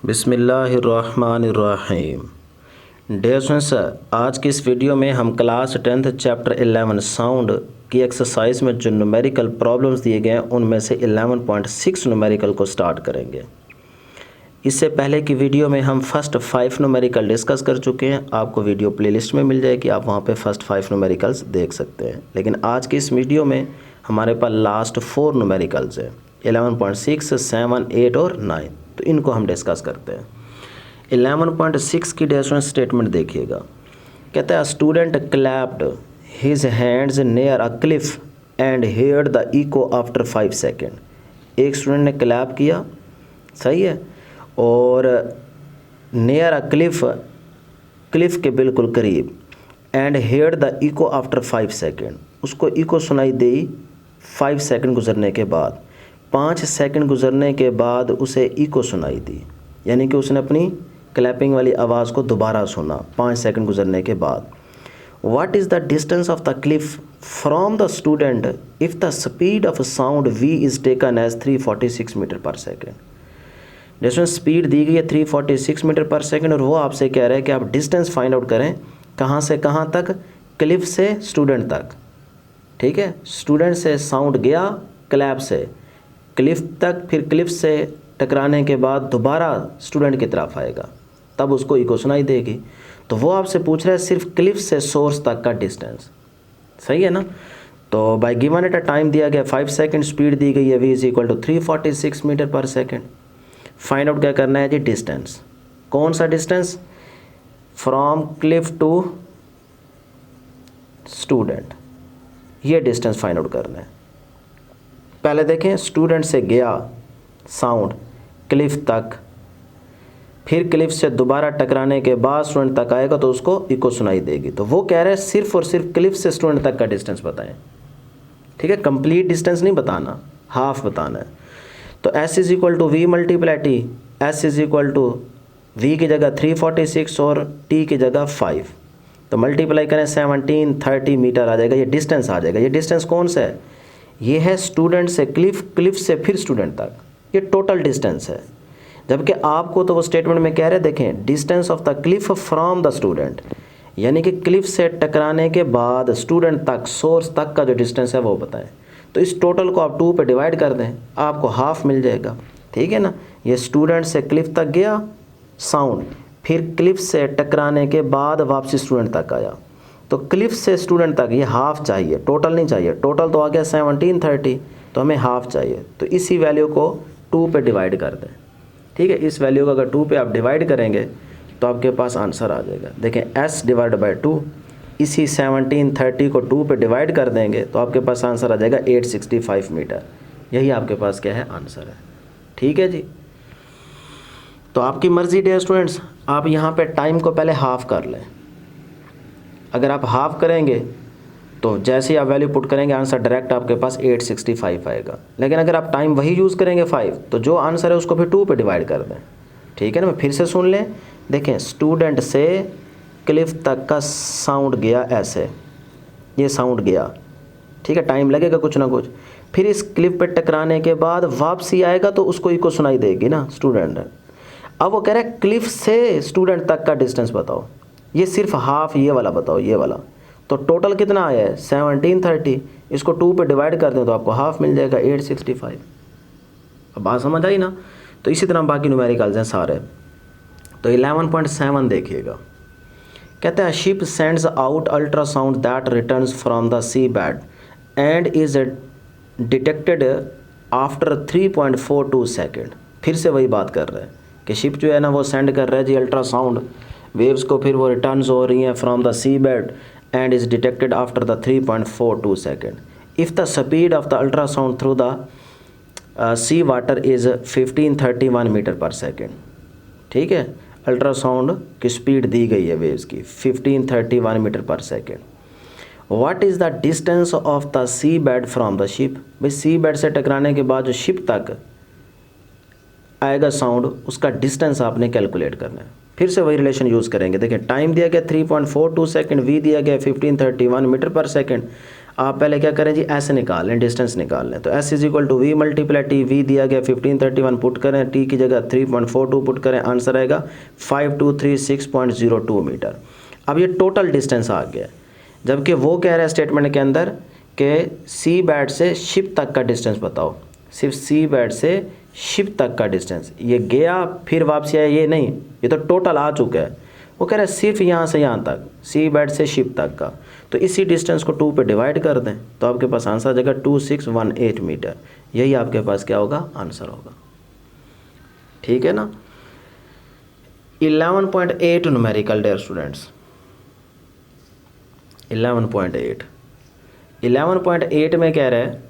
बिस्मिल्लाहिर्रहमानिर्रहीम। Dear students, आज की इस वीडियो में हम क्लास 10th चैप्टर 11 साउंड की एक्सरसाइज में जो न्यूमेरिकल प्रॉब्लम्स दिए गए हैं उनमें से 11.6 न्यूमेरिकल को स्टार्ट करेंगे। इससे पहले की वीडियो में हम फर्स्ट 5 न्यूमेरिकल डिस्कस कर चुके हैं। आपको वीडियो प्लेलिस्ट में मिल जाएगी, आप वहां पे फर्स्ट 5 न्यूमेरिकल्स देख सकते हैं। लेकिन आज की इस वीडियो में हमारे पास लास्ट 4 न्यूमेरिकल्स हैं, 11.6, 7, 8 और 9। तो इनको हम डिस्कस करते हैं। 11.6 की डेफिनेशन स्टेटमेंट देखिएगा। कहता है student clapped his hands near a cliff and heard the echo after 5 second. एक स्टूडेंट ने क्लैप किया, सही है, और नियर अ क्लिफ के बिल्कुल करीब, and heard the echo after 5 second. उसको इको सुनाई दी 5 सेकेंड गुजरने के बाद। 5 सेकंड गुजरने के बाद उसे इको सुनाई दी, यानी कि उसने अपनी क्लैपिंग वाली आवाज़ को दोबारा सुना 5 सेकंड गुजरने के बाद। What is the distance of the cliff from the student if the speed of sound v is taken as 346 metre per second. जिसमें स्पीड दी गई है 346 मीटर पर सेकेंड, और वो आपसे कह रहा है कि आप डिस्टेंस फाइंड आउट करें कहाँ से कहाँ तक, क्लिफ से स्टूडेंट तक। ठीक है, स्टूडेंट से साउंड गया क्लैप से क्लिफ तक, फिर क्लिफ से टकराने के बाद दोबारा स्टूडेंट की तरफ आएगा, तब उसको इको सुनाई देगी। तो वो आपसे पूछ रहा है सिर्फ क्लिफ से सोर्स तक का डिस्टेंस, सही है ना। तो by given at a time दिया गया 5 सेकंड, स्पीड दी गई है v is equal to 346 metre per second. Find out क्या करना है जी, डिस्टेंस। कौन सा distance? From cliff to student, ये डिस्टेंस फाइंड आउट करना है। पहले देखें, स्टूडेंट से गया साउंड क्लिफ तक, फिर क्लिफ से दोबारा टकराने के बाद स्टूडेंट तक आएगा तो उसको इको सुनाई देगी। तो वो कह रहे हैं सिर्फ और सिर्फ क्लिफ से स्टूडेंट तक का डिस्टेंस बताएं। ठीक है, कंप्लीट डिस्टेंस नहीं बताना, हाफ बताना है। तो s is equal to v multiply t, s is equal to v की जगह 346 और t की जगह 5। तो मल्टीप्लाई करें 17, 30 मीटर आ जाएगा, ये डिस्टेंस आ जाएगा। ये डिस्टेंस कौन सा है? ये है स्टूडेंट से क्लिफ, क्लिफ से फिर स्टूडेंट तक, ये टोटल डिस्टेंस है। जबकि आपको तो वो स्टेटमेंट में कह रहे हैं, देखें, distance of the cliff from the student, यानी कि क्लिफ से टकराने के बाद स्टूडेंट तक, सोर्स तक का जो डिस्टेंस है वो बताएं। तो इस टोटल को आप 2 पे डिवाइड कर दें, आपको हाफ मिल जाएगा। ठीक है ना, ये स्टूडेंट से क्लिफ तक गया साउंड, फिर क्लिफ से टकराने के बाद वापसी स्टूडेंट तक आया। तो क्लिफ से स्टूडेंट तक ये हाफ चाहिए, टोटल नहीं चाहिए। टोटल तो आ गया 17, 30, तो हमें हाफ चाहिए। तो इसी वैल्यू को 2 पे डिवाइड कर दें। ठीक है, इस वैल्यू को अगर 2 पे आप डिवाइड करेंगे तो आपके पास आंसर आ जाएगा। देखें, s डिवाइड बाई 2, इसी 17, 30 को 2 पे डिवाइड कर देंगे तो आपके पास आंसर आ जाएगा 865 मीटर। यही आपके पास क्या है, आंसर है। ठीक है जी, तो आपकी मर्ज़ी डियर स्टूडेंट्स, आप यहाँ पे टाइम को पहले हाफ कर लें। अगर आप हाफ करेंगे तो जैसे ही आप वैल्यू पुट करेंगे आंसर डायरेक्ट आपके पास 865 आएगा। लेकिन अगर आप टाइम वही यूज़ करेंगे 5, तो जो आंसर है उसको फिर 2 पे डिवाइड कर दें। ठीक है ना, मैं फिर से सुन लें। देखें, स्टूडेंट से क्लिफ तक का साउंड गया ऐसे, ये साउंड गया, ठीक है, टाइम लगेगा कुछ ना कुछ। फिर इस क्लिफ पे टकराने के बाद वापसी आएगा तो उसको इको सुनाई देगी ना स्टूडेंट। अब वो कह रहा है क्लिफ से स्टूडेंट तक का डिस्टेंस बताओ, ये सिर्फ हाफ ये वाला बताओ, ये वाला। तो टोटल कितना आया है 17, 30, इसको 2 पे डिवाइड कर दें तो आपको हाफ मिल जाएगा 865। अब बात समझ आई ना। तो इसी तरह बाकी न्यूमेरिकल्स हैं सारे। तो 11.7 देखिएगा। कहते हैं ship sends out ultrasound that returns from the sea bed and is detected after 3.42 second. फिर से वही बात कर रहे हैं कि शिप जो है ना वो सेंड कर रहा है जी अल्ट्रासाउंड वेव्स को, फिर वो रिटर्न्स हो रही हैं from the sea bed and is detected after the 3.42 second. If the speed of the ultrasound through the sea water is 1531 metre per second. ठीक है, अल्ट्रासाउंड की स्पीड दी गई है वेव्स की 1531 metre per second. What is the distance of the sea bed from the ship. भाई sea bed से टकराने के बाद जो शिप तक आएगा साउंड, उसका डिस्टेंस आपने कैलकुलेट करना है। फिर से वही रिलेशन यूज़ करेंगे। देखिए, टाइम दिया गया 3.42 सेकेंड, v दिया गया 1531 मीटर पर सेकेंड। आप पहले क्या करें जी, ऐसे निकाल लें, डिस्टेंस निकाल लें। तो s is equal to v multiply t, v दिया गया 1531 पुट करें, टी की जगह 3.42 पुट करें, आंसर आएगा 5236.02 मीटर। अब ये टोटल डिस्टेंस आ गया, जबकि वो कह रहा है स्टेटमेंट के अंदर कि सी बैट से शिप तक का डिस्टेंस बताओ, सिर्फ सी बैट से शिप तक का डिस्टेंस, ये गया फिर वापसी आया ये नहीं, ये तो टोटल आ चुका है। वो कह रहा है सिर्फ यहाँ से यहाँ तक, सी बैट से शिप तक का, तो इसी डिस्टेंस को 2 पे डिवाइड कर दें तो आपके पास आंसर आ जाएगा 2618 मीटर। यही आपके पास क्या होगा, आंसर होगा। ठीक है ना। 11.8 न्यूमेरिकल डियर स्टूडेंट्स, 11.8 में कह रहा है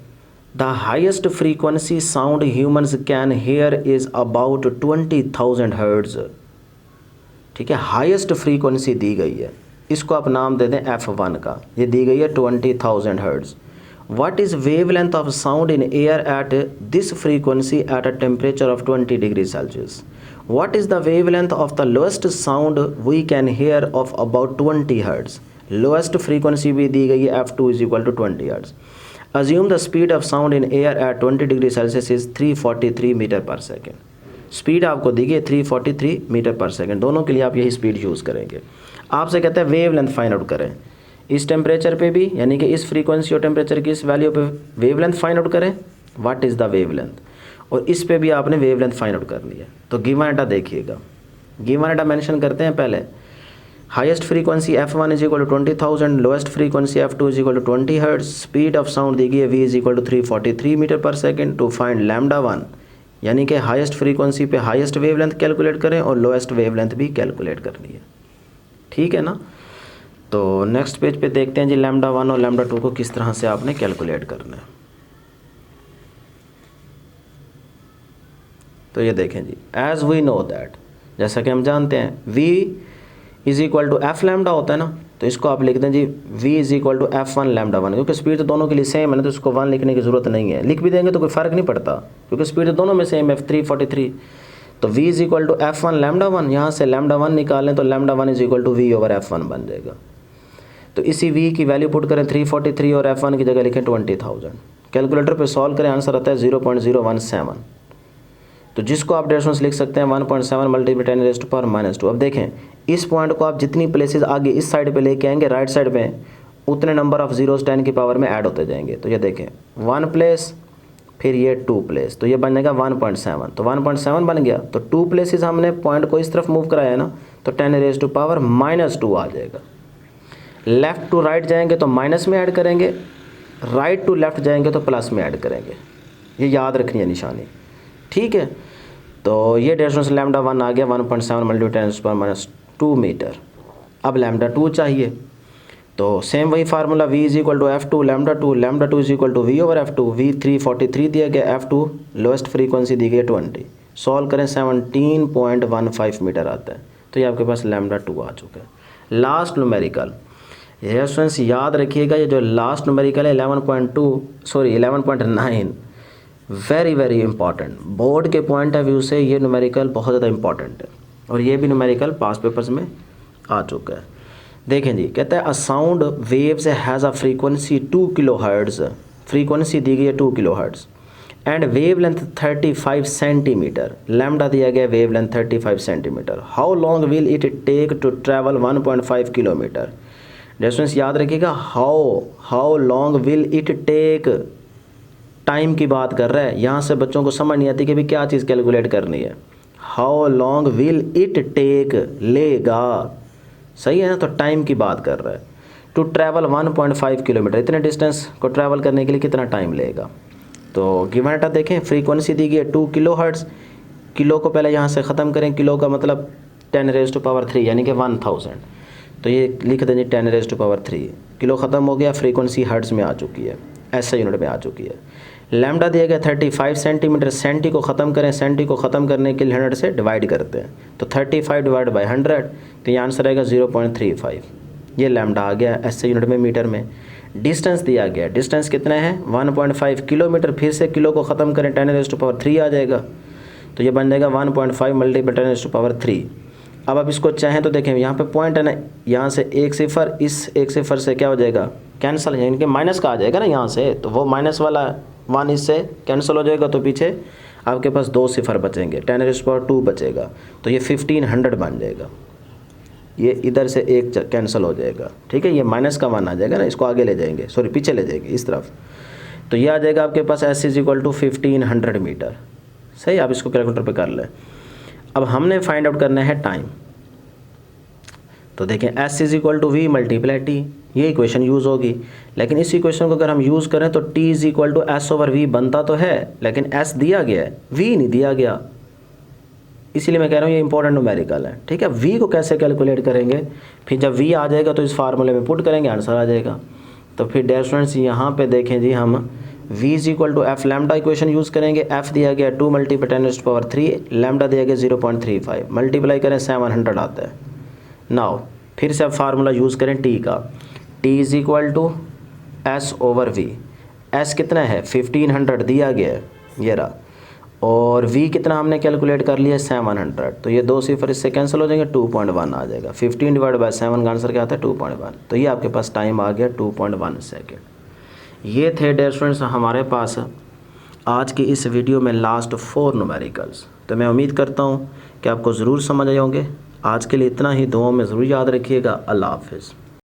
the highest frequency sound humans can here is about 20,000 hertz. ठीक है, हाईएस्ट फ्रीक्वेंसी दी गई है, इसको आप नाम दे दें F1 का, ये दी गई है 20,000 hertz. What is wavelength of sound in air at this frequency at a temperature of 20 degree Celsius. What is the wavelength of the lowest sound we can hear of about 20 hertz. Lowest frequency भी दी गई है F2 is equal to 20 hertz. Assume the speed of sound in air at 20 degree Celsius is 343 metre per second. Speed आपको दी गई 343 metre per second, दोनों के लिए आप यही स्पीड यूज़ करेंगे। आपसे कहते हैं वेव लेंथ फाइंड आउट करें, इस टेम्परेचर पे भी यानी कि इस फ्रीक्वेंसी और टेम्परेचर की इस वैल्यू पे वेव लेंथ फाइंड आउट करें, what is the wave length, और इस पे भी आपने वेव लेंथ फाइंड आउट करनी है। तो गिवन डाटा देखिएगा, गिवन डाटा मेंशन करते हैं पहले। Highest frequency F1 is equal to 20,000, lowest frequency F2 is equal to 20 hertz, speed of sound दी गई है V is equal to 343 metre per second. To find lambda 1 यानी कि highest frequency पे highest wavelength calculate करें और lowest wavelength भी calculate करनी है। ठीक है ना। तो नेक्स्ट पेज पे देखते हैं जी लैम्डा 1 और लैम्डा 2 को किस तरह से आपने कैलकुलेट करना है। तो ये देखें जी, एज वी नो दैट, जैसा कि हम जानते हैं V is equal to f lambda होता है ना, तो इसको आप लिख दें जी V is equal to F1 lambda 1, क्योंकि स्पीड तो दोनों के लिए सेम है ना, तो इसको 1 लिखने की ज़रूरत नहीं है। लिख भी देंगे तो कोई फ़र्क नहीं पड़ता, क्योंकि स्पीड तो दोनों में सेम है 343। तो V is equal to F1 lambda 1, यहाँ से लैम्डा 1 निकालें तो lambda 1 is equal to V over F1 बन जाएगा। तो इसी V की वैल्यू पुट करें 343 और F1 की जगह लिखें 20,000। कैलकुलेटर पर सॉल्व करें, आंसर आता है 0.017। तो जिसको आप डेसिमल्स लिख सकते हैं 1.7 मल्टीप्लाई 10 रेज़्ड टू पावर -2। अब देखें इस पॉइंट को आप जितनी प्लेसेस आगे इस साइड पे लेके आएंगे राइट साइड पे, उतने नंबर ऑफ जीरोस 10 की पावर में ऐड होते जाएंगे। तो ये देखें 1 प्लेस, फिर ये 2 प्लेस, तो ये बन जाएगा 1.7। तो 1.7 बन गया, तो 2 प्लेसेस हमने पॉइंट को इस तरफ मूव कराया है ना, तो 10 रेज़्ड टू पावर -2 आ जाएगा। लेफ़्ट टू राइट जाएंगे तो माइनस में ऐड करेंगे, राइट टू लेफ़्ट जाएंगे तो प्लस में ऐड करेंगे। ये याद रखनी है निशानी। ठीक है, तो ये डेसिमल लैम्डा 1 आ गया 1.7 मल्टीप्लाई 10 पावर -2 मीटर। अब लैम्डा 2 चाहिए, तो सेम वही formula V is equal to F2 lambda 2, lambda 2 is equal to V over F2। V 343 दिया गया, F2 लोएस्ट फ्रीक्वेंसी दी गई है 20। सॉल्व करें 17.15 मीटर आता है, तो ये आपके पास लैम्डा 2 आ चुका है। लास्ट न्यूमेरिकल, ये स्टूडेंट्स याद रखिएगा, ये जो लास्ट न्यूमेरिकल है 11.9, वेरी वेरी इंपॉर्टेंट। बोर्ड के पॉइंट ऑफ व्यू से ये न्यूमेरिकल बहुत ज़्यादा इंपॉर्टेंट है, और ये भी न्यूमेरिकल पास पेपर्स में आ चुका है। देखें जी, कहता है a sound waves has a frequency 2 kilo hertz, frequency दी गई है 2 kilo hertz, and wavelength 35 centimetre, lambda दिया गया wavelength 35 centimetre. How long will it take to travel 1.5 kilometre. Distance याद रखिएगा, how long will it take, time की बात कर रहा है। यहाँ से बच्चों को समझ नहीं आती कि भी क्या चीज़ कैलकुलेट करनी है। How long will it take, लेगा, सही है ना, तो टाइम की बात कर रहा है। टू ट्रैवल 1.5 किलोमीटर, इतने डिस्टेंस को ट्रैवल करने के लिए कितना टाइम लेगा। तो गिवन डाटा देखें, फ्रीक्वेंसी दी गई है 2 किलो हर्ट्ज़, किलो को पहले यहाँ से ख़त्म करें, किलो का मतलब 10 रेज़्ड टू पावर 3 यानी कि 1000। तो ये लिख दें 10 रेज़्ड टू पावर 3, किलो ख़त्म हो गया, फ्रीक्वेंसी हर्ट्ज़ में आ चुकी है, ऐसा यूनिट में आ चुकी है। लैम्डा दिया गया 35 सेंटीमीटर, सेंटी को ख़त्म करें, सेंटी को ख़त्म करने के लिए 100 से डिवाइड करते हैं, तो 35 डिवाइड बाई 100, तो ये आंसर आएगा 0.35। ये लैम्डा आ गया ऐसे यूनिट में, मीटर में। डिस्टेंस दिया गया, डिस्टेंस कितना है 1.5 किलोमीटर, फिर से किलो को ख़त्म करें 10 रेज़्ड टू पावर 3 आ जाएगा, तो ये बन जाएगा 1.5 मल्टीप्लाई 10 रेज़्ड टू पावर 3। अब आप इसको चाहें तो देखें यहाँ पे पॉइंट है ना, यहाँ से एक सिफर, इस एक सिफर से क्या हो जाएगा कैंसिल, यानी कि माइनस का आ जाएगा ना यहाँ से, तो वो माइनस वाला 1 इससे कैंसिल हो जाएगा, तो पीछे आपके पास 2 सिफर बचेंगे, 10⁻² बचेगा, तो ये 1500 बन जाएगा। ये इधर से एक कैंसिल हो जाएगा, ठीक है, ये माइनस का 1 आ जाएगा ना, इसको आगे ले जाएंगे, सॉरी पीछे ले जाएंगे इस तरफ, तो ये आ जाएगा आपके पास s = 1500 मीटर। सही, आप इसको कैलकुलेटर पे कर लें। अब हमने फाइंड आउट करना है टाइम, तो देखें s = v × t, ये इक्वेशन यूज़ होगी। लेकिन इस इक्वेशन को अगर हम यूज़ करें तो t = s/v बनता तो है, लेकिन s दिया गया है, v नहीं दिया गया, इसीलिए मैं कह रहा हूँ ये इंपॉर्टेंट न्यूमेरिकल है, ठीक है। v को कैसे कैलकुलेट करेंगे, फिर जब v आ जाएगा तो इस फार्मूले में पुट करेंगे, आंसर आ जाएगा। तो फिर डियर स्टूडेंट्स यहाँ पे देखें जी, हम v = f lambda equation use करेंगे। f दिया गया 2 × 10⁻3, लैम्डा दिया गया 0.35, मल्टीप्लाई करें 700 आता है। नाउ फिर से अब फार्मूला यूज़ करें t का, t = s/v, s कितना है 1500 दिया गया है, ये रहा, और v कितना हमने कैलकुलेट कर लिया 700, तो ये 2 सिफर इससे कैंसिल हो जाएंगे, 2.1 आ जाएगा। 15/7 का आंसर क्या आता है 2.1, तो ये आपके पास टाइम आ गया 2.1 सेकेंड। ये थे डियर स्टूडेंट्स हमारे पास आज की इस वीडियो में लास्ट 4 न्यूमेरिकल्स। तो मैं उम्मीद करता हूँ कि आपको ज़रूर समझ आए होंगे। आज के लिए इतना ही, दुआओं में ज़रूर याद रखिएगा। अल्लाह हाफ़िज़।